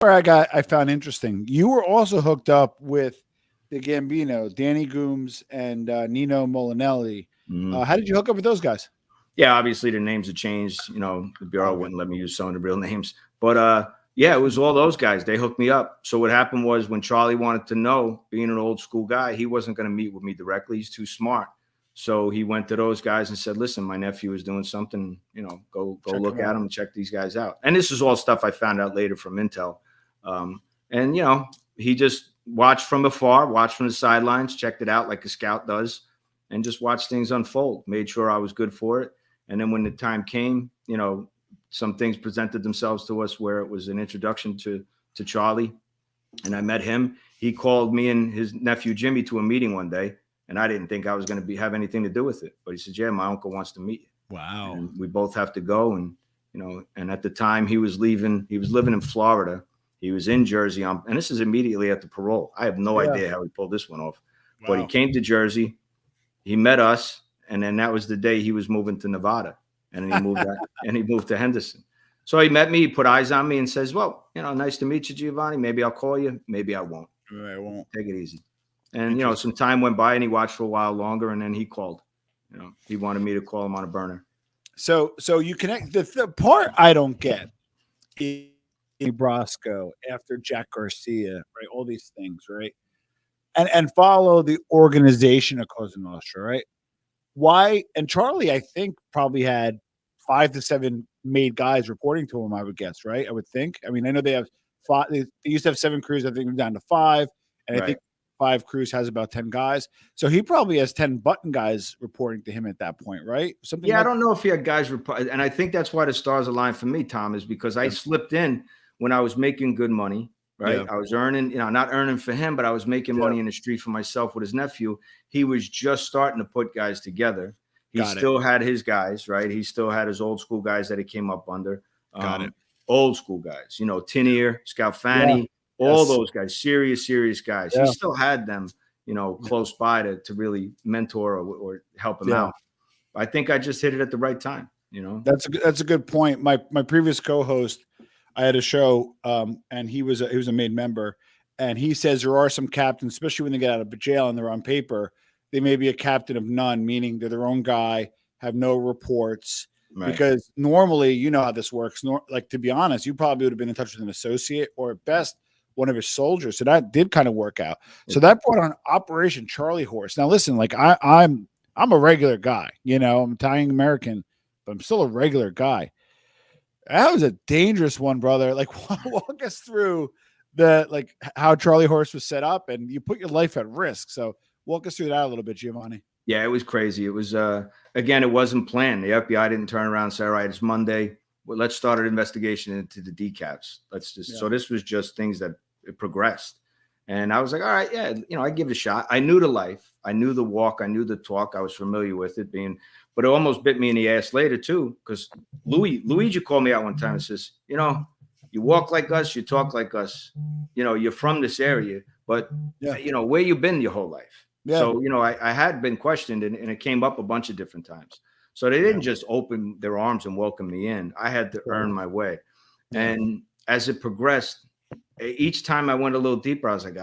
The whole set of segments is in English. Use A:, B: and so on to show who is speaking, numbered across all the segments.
A: where I found interesting. You were also hooked up with the Gambino, Danny Gooms, and Nino Molinelli.
B: Mhm.
A: How did you hook up with those guys?
B: Yeah, obviously the names have changed. You know, the bureau
A: Okay.
B: wouldn't let me use some of the real names, but yeah, it was all those guys. They hooked me up. So what happened was when Charlie wanted to know, being an old school guy, he wasn't going to meet with me directly. He's too smart. So he went to those guys and said, "Listen, my nephew is doing something. You know, go
A: Check
B: look
A: them
B: at
A: out.
B: him and check these guys out." And this is all stuff I found out later from Intel. Um, and you know, he just watched from afar, watched from the sidelines, checked it out like a scout does, and just watched things unfold. Made sure I was good for it. And then when the time came, you know, some things presented themselves to us where it was an introduction to Charlie, and I met him. He called me and his nephew Jimmy to a meeting one day, and I didn't think I was going to have anything to do with it. But he said, "Yeah, my uncle wants to meet you."
A: Wow.
B: And we both have to go. And you know, and at the time he was leaving. He was living in Florida. He was in Jersey, and this is immediately after parole. I have no
A: Yeah.
B: idea how he pulled this one off, but he
A: Wow.
B: came to Jersey. He met us, and then that was the day he was moving to Nevada, and then he moved that, and he moved to Henderson. So he met me, he put eyes on me, and says, "Well, you know, nice to meet you, Giovanni. Maybe I'll call you. Maybe I won't.
A: I won't.
B: Take it easy." And you know, some time went by, and he watched for a while longer, and then he called. You know, he wanted me to call him on a burner.
A: So you connect the part I don't get is Brasco after Jack Garcia, right? All these things, right? And follow the organization of Cosa Nostra, right? Why? And Charlie, I think, probably had 5 to 7 made guys reporting to him, I would guess, right? I would think. I mean, I know they have 5. They used to have 7 crews. I think they're down to 5, and I
B: Right.
A: think 5 crews has about 10 guys. So he probably has 10 button guys reporting to him at that point, right? Something.
B: Yeah, I
A: like
B: don't know if he had guys report, and I think that's why the stars aligned for me, Tom, is because I slipped in when I was making good money. Right,
A: Yeah.
B: I was earning, you know, not earning for him, but I was making
A: Yeah.
B: money in the street for myself with his nephew. He was just starting to put guys together. He
A: Got it.
B: still had his guys, right? He still had his old school guys that he came up under.
A: Got it.
B: Old school guys, you know, Tinier, Scout Fanny, all
A: Yes.
B: those guys, serious guys.
A: Yeah.
B: He still had them, you know, close by to really mentor or help him
A: Yeah.
B: out. I think I just hit it at the right time, you know.
A: That's a good point. My previous co-host, I had a show, and he was a made member, and he says there are some captains, especially when they get out of jail and they're on paper, they may be a captain of none, meaning they're their own guy, have no reports.
B: Right.
A: Because normally, you know how this works. Like, to be honest, you probably would have been in touch with an associate or at best one of his soldiers. So that did kind of work out. So that brought on Operation Charlie Horse. Now, listen, like I'm a regular guy, you know, I'm Italian American, but I'm still a regular guy. That was a dangerous one, brother. Like, walk us through how Charlie Horse was set up, and you put your life at risk. So walk us through that a little bit, Giovanni.
B: Yeah, it was crazy. It was again, it wasn't planned. The FBI didn't turn around and say, "All right, it's Monday. Well, let's start an investigation into the decavs." So this was just things that it progressed. And I was like, all right, yeah, you know, I give it a shot. I knew the life, I knew the walk, I knew the talk. I was familiar with it but it almost bit me in the ass later too, because Luigi called me out one time and says, you know, you walk like us, you talk like us, you know, you're from this area, but you know, where you been your whole life.
A: Yeah.
B: So, you know, I had been questioned and it came up a bunch of different times. So they didn't just open their arms and welcome me in. I had to earn my way. And as it progressed, each time I went a little deeper, I was like,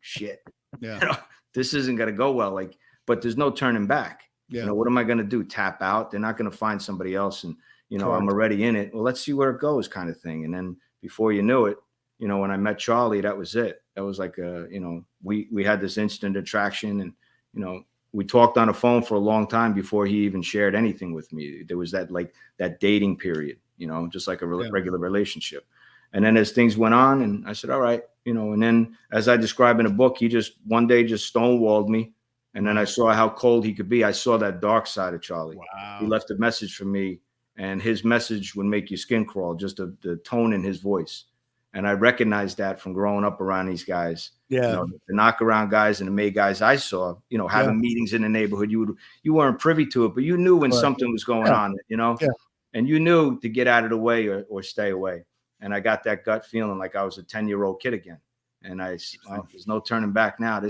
B: shit,
A: yeah,
B: you know, this isn't going to go well. Like, but there's no turning back.
A: Yeah.
B: You know, what am I going to do? Tap out? They're not going to find somebody else. And, you know,
A: Correct.
B: I'm already in it. Well, let's see where it goes kind of thing. And then before you knew it, you know, when I met Charlie, that was it. That was like, you know, we had this instant attraction and, you know, we talked on the phone for a long time before he even shared anything with me. There was that dating period, you know, just like a regular relationship. And then as things went on, and I said, all right, you know, and then as I describe in a book, he just one day just stonewalled me. And then I saw how cold he could be. I saw that dark side of Charlie.
A: Wow.
B: He left a message for me, and his message would make your skin crawl, just the tone in his voice. And I recognized that from growing up around these guys.
A: Yeah.
B: You know, the knockaround guys and the May guys I saw, you know, having meetings in the neighborhood. You weren't privy to it, but you knew when something was going on, you know, and you knew to get out of the way or stay away. And I got that gut feeling like I was a 10-year-old kid again. And there's no turning back now. This